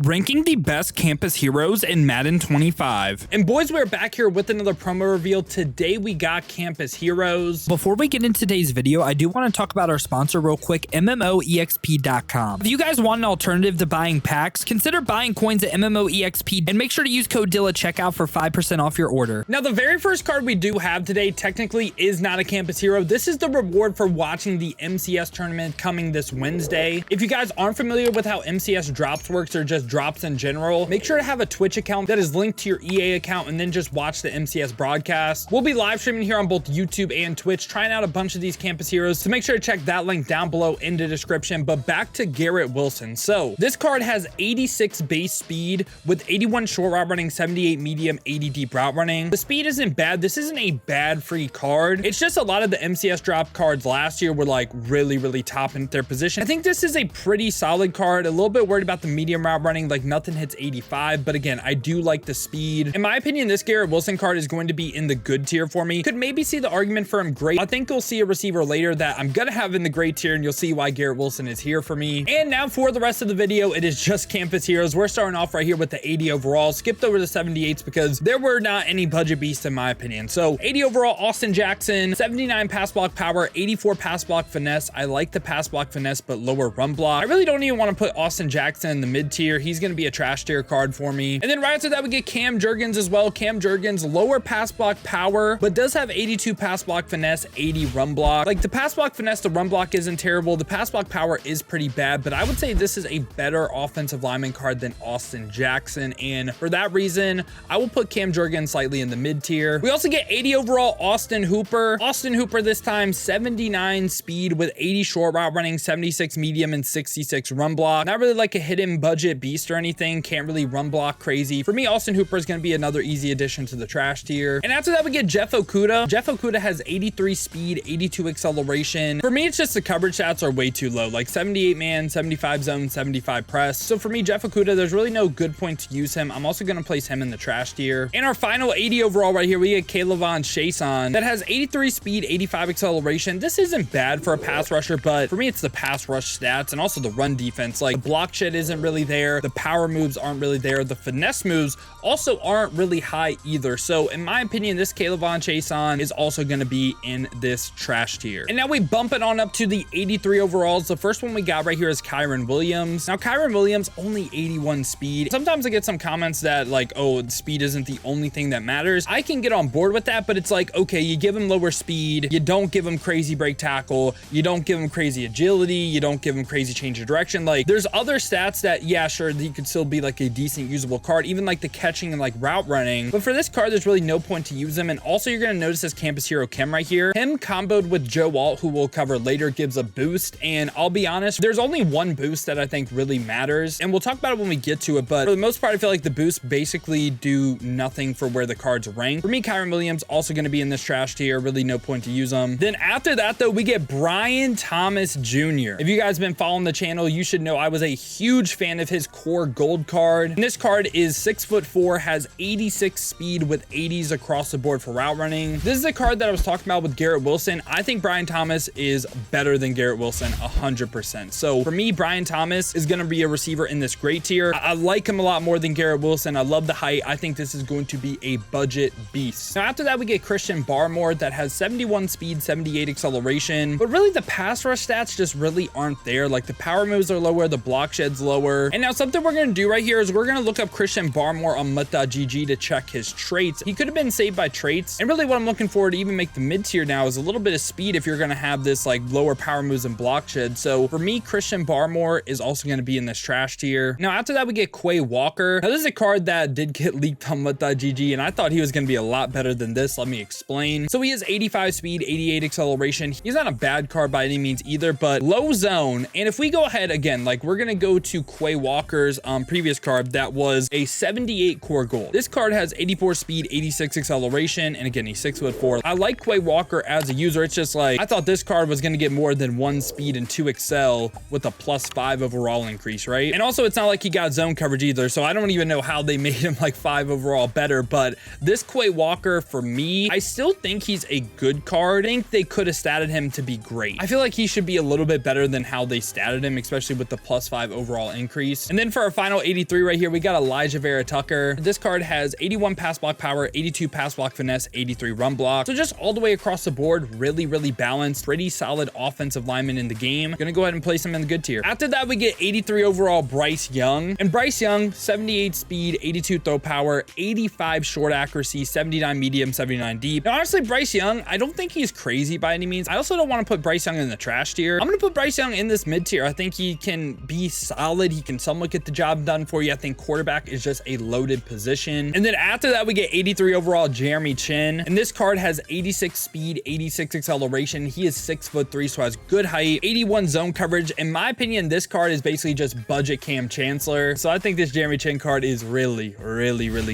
Ranking the best campus heroes in Madden 25. And boys, we're back here with another promo reveal. Today we got campus heroes. Before we get into today's video, I do want to talk about our sponsor real quick, MMOEXP.com. If you guys want an alternative to buying packs, consider buying coins at MMOEXP and make sure to use code DILL at checkout for 5% off your order. Now, the very first card we do have today technically is not a campus hero. This is the reward for watching the MCS tournament coming this Wednesday. If you guys aren't familiar with how MCS drops works or just drops in general, make sure to have a Twitch account that is linked to your EA account and then just watch the MCS broadcast. We'll be live streaming here on both YouTube and Twitch, trying out a bunch of these campus heroes, so make sure to check that link down below in the description. But back to Garrett Wilson. So this card has 86 base speed with 81 short route running, 78 medium, 80 deep route running. The speed isn't bad. This isn't a bad free card. It's just a lot of the MCS drop cards last year were like really top in their position. I think this is a pretty solid card. A little bit worried about the medium route running, like nothing hits 85, but again, I do like the speed. In my opinion, this Garrett Wilson card is going to be in the good tier for me. Could maybe see the argument for him great. I think you'll see a receiver later that I'm gonna have in the great tier, and you'll see why Garrett Wilson is here for me. And now for the rest of the video, it is just campus heroes. We're starting off right here with the 80 overall. Skipped over the 78s because there were not any budget beasts in my opinion. So 80 overall, Austin Jackson, 79 pass block power, 84 pass block finesse. I like the pass block finesse, but lower run block. I really don't even want to put Austin Jackson in the mid tier. He's gonna be a trash tier card for me. And then right after that, we get Cam Jurgens as well. Cam Jurgens, lower pass block power, but does have 82 pass block finesse, 80 run block. Like the pass block finesse, the run block isn't terrible. The pass block power is pretty bad, but I would say this is a better offensive lineman card than Austin Jackson. And for that reason, I will put Cam Jurgens slightly in the mid tier. We also get 80 overall, Austin Hooper. Austin Hooper this time, 79 speed with 80 short route running, 76 medium, and 66 run block. Not really like a hidden budget beast or anything. Can't really run block crazy. For me, Austin Hooper is going to be another easy addition to the trash tier. And after that, we get Jeff Okudah. Jeff Okudah has 83 speed, 82 acceleration. For me, it's just the coverage stats are way too low, like 78 man, 75 zone, 75 press. So for me, Jeff Okudah, there's really no good point to use him. I'm also going to place him in the trash tier. In our final 80 overall right here, we get Kayvon Chason that has 83 speed, 85 acceleration. This isn't bad for a pass rusher, but for me, it's the pass rush stats and also the run defense. Like the block shed isn't really there. The power moves aren't really there. The finesse moves also aren't really high either. So in my opinion, this Kayvon Chason is also going to be in this trash tier. And now we bump it on up to the 83 overalls. The first one we got right here is Kyren Williams. Now Kyren Williams, only 81 speed. Sometimes I get some comments that like, oh, speed isn't the only thing that matters. I can get on board with that, but it's like, okay, you give him lower speed, you don't give him crazy break tackle, you don't give him crazy agility, you don't give him crazy change of direction. Like there's other stats that, yeah, sure, he could still be like a decent usable card, even like the catching and like route running. But for this card, there's really no point to use him. And also you're going to notice this campus hero Kim right here. Him comboed with Joe Alt, who we'll cover later, gives a boost. And I'll be honest, there's only one boost that I think really matters. And we'll talk about it when we get to it. But for the most part, I feel like the boosts basically do nothing for where the cards rank. For me, Kyren Williams also going to be in this trash tier. Really no point to use them. Then after that, though, we get Brian Thomas Jr. If you guys have been following the channel, you should know I was a huge fan of his core gold card. And this card is 6'4", has 86 speed with 80s across the board for route running. This is a card that I was talking about with Garrett Wilson. I think Brian Thomas is better than Garrett Wilson 100%. So for me, Brian Thomas is going to be a receiver in this great tier. I like him a lot more than Garrett Wilson. I love the height. I think this is going to be a budget beast. Now after that, we get Christian Barmore that has 71 speed, 78 acceleration. But really the pass rush stats just really aren't there. Like the power moves are lower, the block shed's lower. And now something we're going to do right here is we're going to look up Christian Barmore on MUT.gg to check his traits. He could have been saved by traits. And really what I'm looking for to even make the mid tier now is a little bit of speed if you're going to have this like lower power moves and block shed. So for me, Christian Barmore is also going to be in this trash tier. Now after that, we get Quay Walker. Now this is a card that did get leaked on MUT.gg and I thought he was going to be a lot better than this. Let me explain. So he has 85 speed, 88 acceleration. He's not a bad card by any means either, but low zone. And if we go ahead again, like we're going to go to Quay Walker's previous card that was a 78 core gold. This card has 84 speed, 86 acceleration, and again, he's 6'4". I like Quay Walker as a user. It's just like I thought this card was going to get more than 1 speed and 2 excel with a +5 overall increase, right? And also, it's not like he got zone coverage either, so I don't even know how they made him like 5 overall better. But this Quay Walker, for me, I still think he's a good card. I think they could have statted him to be great. I feel like he should be a little bit better than how they statted him, especially with the +5 overall increase. And then then for our final 83 right here, we got Elijah Vera Tucker. This card has 81 pass block power, 82 pass block finesse, 83 run block. So just all the way across the board, really balanced, pretty solid offensive lineman in the game. Gonna go ahead and place him in the good tier. After that, we get 83 overall Bryce Young. And Bryce Young, 78 speed, 82 throw power, 85 short accuracy, 79 medium, 79 deep. Now, honestly, Bryce Young, I don't think he's crazy by any means. I also don't want to put Bryce Young in the trash tier. I'm gonna put Bryce Young in this mid tier. I think he can be solid. He can somewhat get the job done for you. I think quarterback is just a loaded position. And then after that, we get 83 overall Jeremy Chin. And this card has 86 speed, 86 acceleration. He is 6'3", so has good height, 81 zone coverage. In my opinion, this card is basically just budget Cam Chancellor. So I think this Jeremy Chin card is really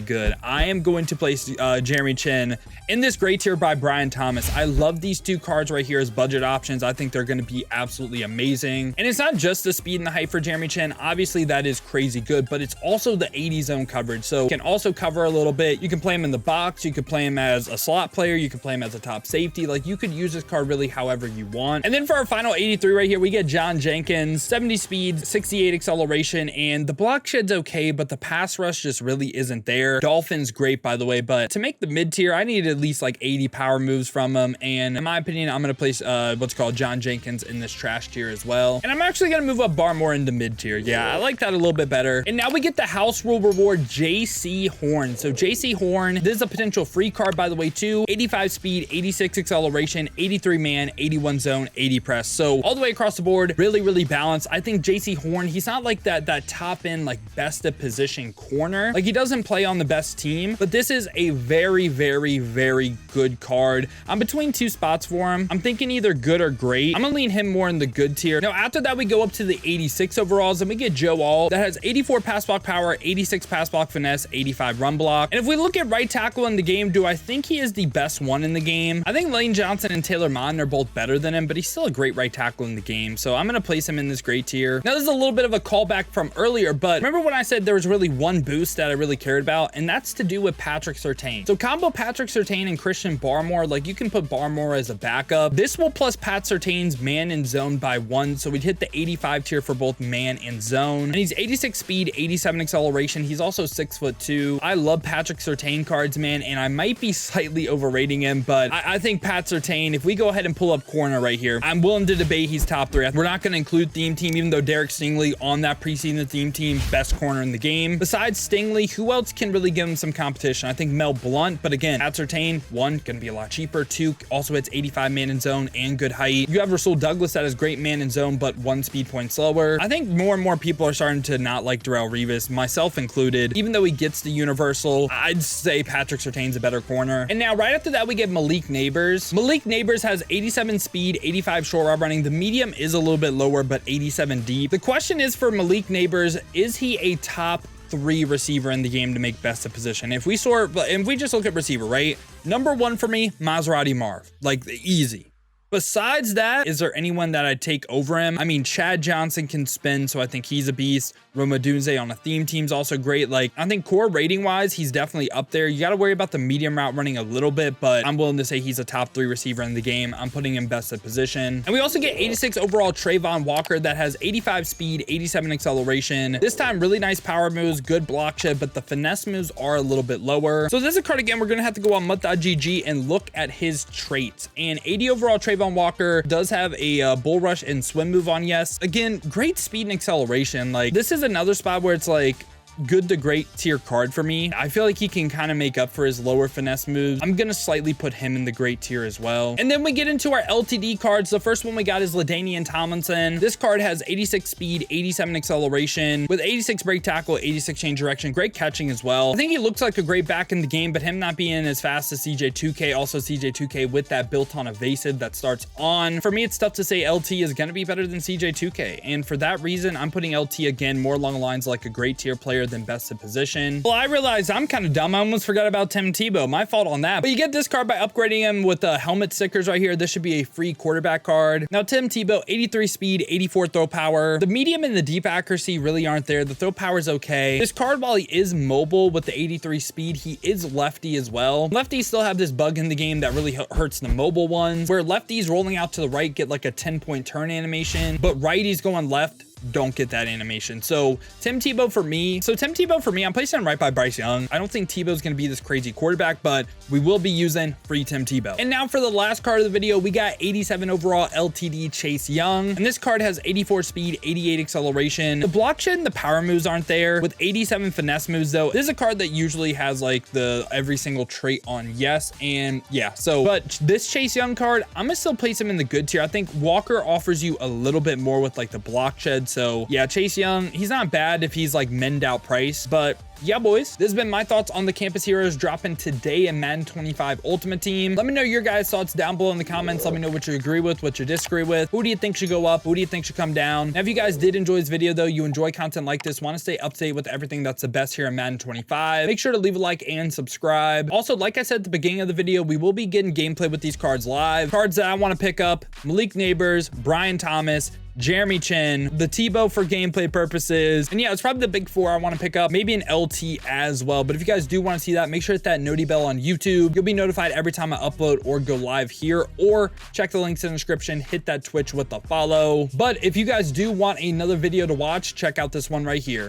good. I am going to place Jeremy Chin in this great tier by Brian Thomas. I love these two cards right here as budget options. I think they're going to be absolutely amazing. And it's not just the speed and the height for Jeremy Chin. Obviously, that is crazy good, but it's also the 80 zone coverage. So you can also cover a little bit. You can play him in the box. You could play him as a slot player. You can play him as a top safety. Like, you could use this card really however you want. And then for our final 83 right here, we get John Jenkins, 70 speed, 68 acceleration, and the block shed's okay, but the pass rush just really isn't there. Dolphins great, by the way, but to make the mid tier, I need at least like 80 power moves from him. And in my opinion, I'm going to place what's called John Jenkins in this trash tier as well. And I'm actually going to move up Barmore into mid tier. Yeah, I like that a little bit better. And now we get the house rule reward JC Horn. So JC Horn, this is a potential free card, by the way, too. 85 speed, 86 acceleration, 83 man, 81 zone, 80 press. So all the way across the board, really balanced. I think JC Horn, he's not like that top end, like best of position corner. Like, he doesn't play on the best team, but this is a very good card. I'm between two spots for him. I'm thinking either good or great. I'm gonna lean him more in the good tier. Now, after that, we go up to the 86 overalls, and we get Joe All. That has 84 pass block power, 86 pass block finesse, 85 run block. And if we look at right tackle in the game, do I think he is the best one in the game? I think Lane Johnson and Taylor Mon are both better than him, but he's still a great right tackle in the game. So I'm gonna place him in this great tier. Now, this is a little bit of a callback from earlier, but remember when I said there was really one boost that I really cared about, and that's to do with Patrick Surtain. So combo Patrick Surtain and Christian Barmore, like, you can put Barmore as a backup. This will plus Pat Surtain's man and zone by 1, so we'd hit the 85 tier for both man and zone. And he's 86 speed, 87 acceleration. He's also 6'2". I love Patrick Surtain cards, man, and I might be slightly overrating him, but I think Pat Surtain, if we go ahead and pull up corner right here, I'm willing to debate he's top 3. We're not going to include theme team, even though Derek Stingley on that preseason theme team, best corner in the game. Besides Stingley, who else can really give him some competition? I think Mel Blount, but again, Pat Surtain, 1, going to be a lot cheaper. 2, also hits 85 man in zone and good height. You have Rasul Douglas that has great man in zone, but 1 speed point slower. I think more and more people are starting to not like Darrelle Revis, myself included. Even though he gets the universal, I'd say Patrick Surtain's a better corner. And now right after that, we get Malik Neighbors. Malik Neighbors has 87 speed, 85 short route running. The medium is a little bit lower, but 87 deep. The question is for Malik Neighbors, is he a top 3 receiver in the game to make best of position? If we just look at receiver, right? Number 1 for me, Maserati Marv, like easy. Besides that, is there anyone that I'd take over him? I mean, Chad Johnson can spin, so I think he's a beast. Roma Dunze on a theme team's also great. Like, I think core rating wise, he's definitely up there. You got to worry about the medium route running a little bit, but I'm willing to say he's a top 3 receiver in the game. I'm putting him best at position. And we also get 86 overall Trayvon Walker that has 85 speed, 87 acceleration. This time, really nice power moves, good block shed, but the finesse moves are a little bit lower. So this is a card again, we're going to have to go on MUT.GG and look at his traits. And 80 overall Trayvon Walker does have a bull rush and swim move on yes. Again, great speed and acceleration. Like, this is another spot where it's like good to great tier card for me. I feel like he can kind of make up for his lower finesse moves. I'm gonna slightly put him in the great tier as well. And then we get into our LTD cards. The first one we got is LaDainian Tomlinson. This card has 86 speed, 87 acceleration with 86 break tackle, 86 change direction, great catching as well. I think he looks like a great back in the game, but him not being as fast as CJ2K, also CJ2K with that built-on evasive that starts on. For me, it's tough to say LT is gonna be better than CJ2K, and for that reason, I'm putting LT again more along the lines like a great tier player than best of position. Well, I realized I'm kind of dumb. I almost forgot about Tim Tebow. My fault on that. But you get this card by upgrading him with the helmet stickers right here. This should be a free quarterback card. Now, Tim Tebow, 83 speed, 84 throw power. The medium and the deep accuracy really aren't there. The throw power is okay. This card, while he is mobile with the 83 speed, he is lefty as well. Lefties still have this bug in the game that really hurts the mobile ones, where lefties rolling out to the right get like a 10-point turn animation, but righties going left don't get that animation. So Tim Tebow for me. I'm placing him right by Bryce Young. I don't think Tebow's going to be this crazy quarterback, but we will be using free Tim Tebow. And now for the last card of the video, we got 87 overall LTD Chase Young. And this card has 84 speed, 88 acceleration. The block shed and the power moves aren't there. With 87 finesse moves though, this is a card that usually has like the every single trait on yes. And yeah, so, but this Chase Young card, I'm gonna still place him in the good tier. I think Walker offers you a little bit more with like the block shed. So yeah, Chase Young, he's not bad if he's like mend out price, but yeah, boys, this has been my thoughts on the Campus Heroes dropping today in Madden 25 Ultimate Team. Let me know your guys' thoughts down below in the comments. Let me know what you agree with, what you disagree with. Who do you think should go up? Who do you think should come down? Now, if you guys did enjoy this video, though, you enjoy content like this, want to stay up to date with everything that's the best here in Madden 25, make sure to leave a like and subscribe. Also, like I said at the beginning of the video, we will be getting gameplay with these cards live. Cards that I want to pick up: Malik Neighbors, Brian Thomas, Jeremy Chin, the Tebow for gameplay purposes. And yeah, it's probably the big four I want to pick up, maybe an LT as well. But if you guys do want to see that, make sure to hit that noti bell on YouTube. You'll be notified every time I upload or go live here, or check the links in the description, hit that Twitch with the follow. But if you guys do want another video to watch, check out this one right here.